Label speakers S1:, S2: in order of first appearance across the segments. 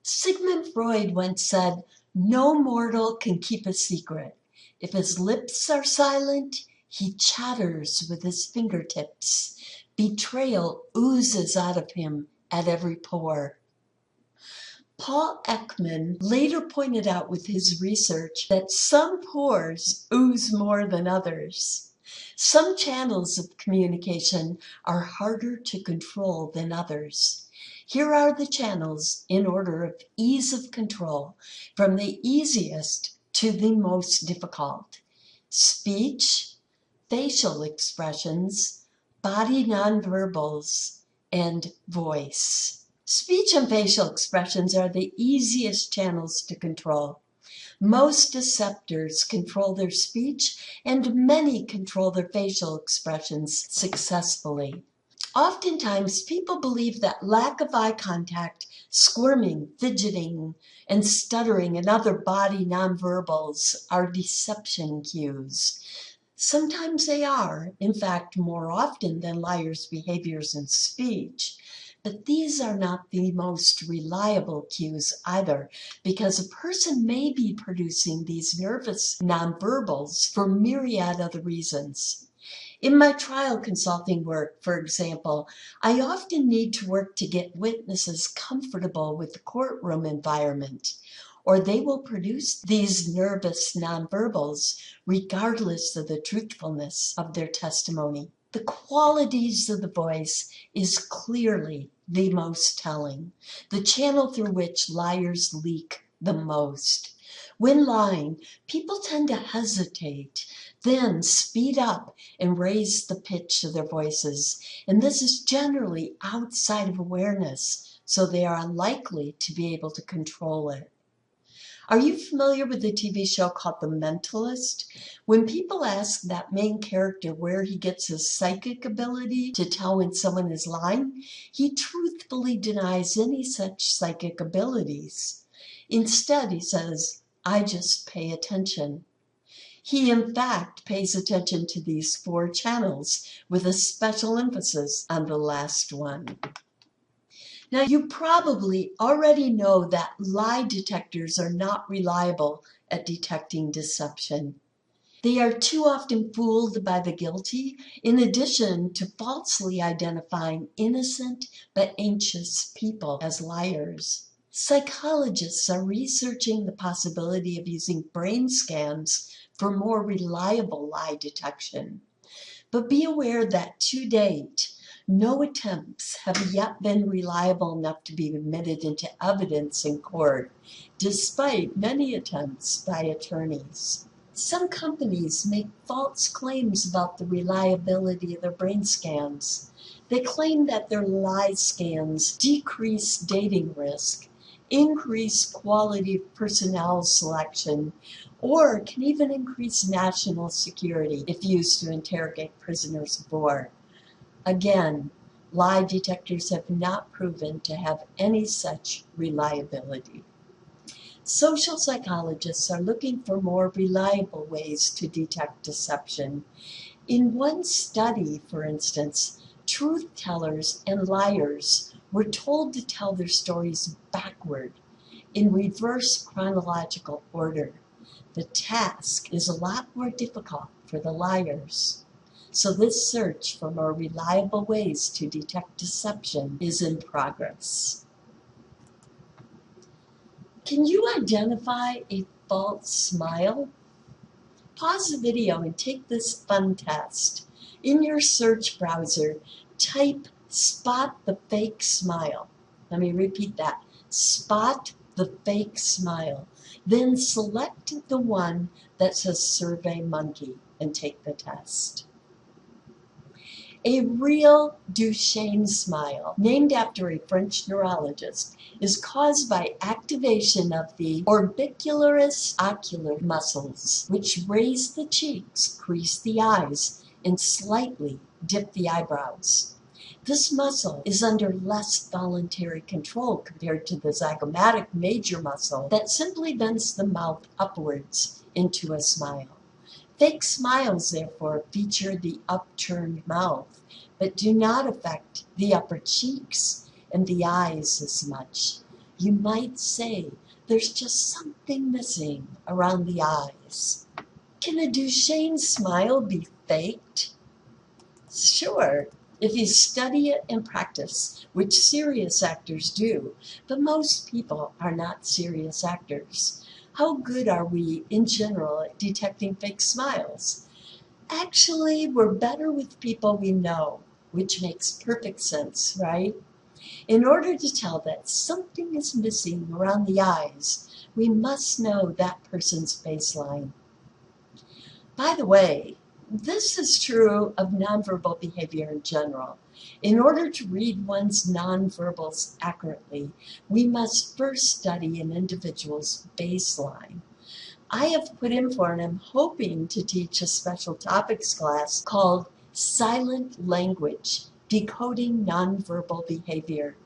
S1: Sigmund Freud once said, "No mortal can keep a secret. If his lips are silent, he chatters with his fingertips. Betrayal oozes out of him at every pore." Paul Ekman later pointed out with his research that some pores ooze more than others. Some channels of communication are harder to control than others. Here are the channels in order of ease of control, from the easiest to the most difficult: speech, facial expressions, body nonverbals, and voice. Speech and facial expressions are the easiest channels to control. Most deceptors control their speech, and many control their facial expressions successfully. Oftentimes, people believe that lack of eye contact, squirming, fidgeting, and stuttering and other body nonverbals are deception cues. Sometimes they are, in fact, more often than liars' behaviors and speech. But these are not the most reliable cues either, because a person may be producing these nervous nonverbals for myriad other reasons. In my trial consulting work, for example, I often need to work to get witnesses comfortable with the courtroom environment, or they will produce these nervous nonverbals regardless of the truthfulness of their testimony. The qualities of the voice is clearly the most telling, the channel through which liars leak the most. When lying, people tend to hesitate, then speed up and raise the pitch of their voices, and this is generally outside of awareness, so they are unlikely to be able to control it. Are you familiar with the TV show called The Mentalist? When people ask that main character where he gets his psychic ability to tell when someone is lying, he truthfully denies any such psychic abilities. Instead, he says, "I just pay attention." He, in fact, pays attention to these 4 channels, with a special emphasis on the last one. Now, you probably already know that lie detectors are not reliable at detecting deception. They are too often fooled by the guilty, in addition to falsely identifying innocent but anxious people as liars. Psychologists are researching the possibility of using brain scans for more reliable lie detection. But be aware that to date, no attempts have yet been reliable enough to be admitted into evidence in court, despite many attempts by attorneys. Some companies make false claims about the reliability of their brain scans. They claim that their lie scans decrease dating risk, increase quality of personnel selection, or can even increase national security if used to interrogate prisoners of war. Again, lie detectors have not proven to have any such reliability. Social psychologists are looking for more reliable ways to detect deception. In one study, for instance, truth tellers and liars were told to tell their stories backward, in reverse chronological order. The task is a lot more difficult for the liars. So this search for more reliable ways to detect deception is in progress. Can you identify a false smile? Pause the video and take this fun test. In your search browser, type "spot the fake smile." Let me repeat that. Spot the fake smile. Then select the one that says Survey Monkey and take the test. A real Duchenne smile, named after a French neurologist, is caused by activation of the orbicularis ocular muscles, which raise the cheeks, crease the eyes, and slightly dip the eyebrows. This muscle is under less voluntary control compared to the zygomatic major muscle that simply bends the mouth upwards into a smile. Fake smiles, therefore, feature the upturned mouth, but do not affect the upper cheeks and the eyes as much. You might say there's just something missing around the eyes. Can a Duchenne smile be faked? Sure, if you study it and practice, which serious actors do, but most people are not serious actors. How good are we in general at detecting fake smiles? Actually, we're better with people we know, which makes perfect sense, right? In order to tell that something is missing around the eyes, we must know that person's baseline. By the way, this is true of nonverbal behavior in general. In order to read one's nonverbals accurately, we must first study an individual's baseline. I have put in for and am hoping to teach a special topics class called Silent Language, Decoding Nonverbal Behavior.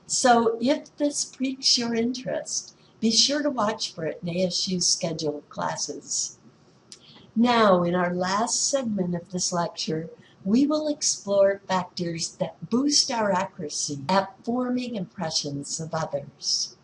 S1: So if this piques your interest, be sure to watch for it in ASU's schedule of classes. Now, in our last segment of this lecture, we will explore factors that boost our accuracy at forming impressions of others.